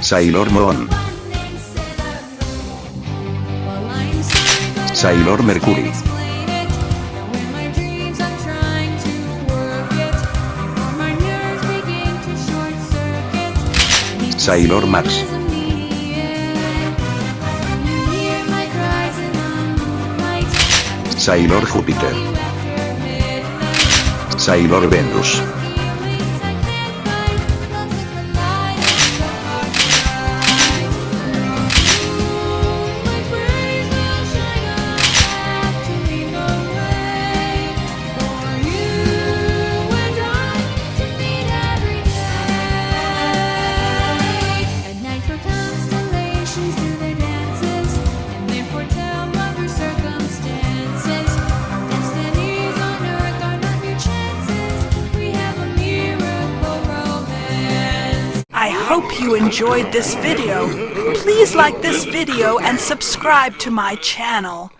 Sailor Moon, Sailor Mercury, Sailor Mars, Sailor Júpiter, Sailor Venus, I hope you enjoyed this video. Please like this video and subscribe to my channel.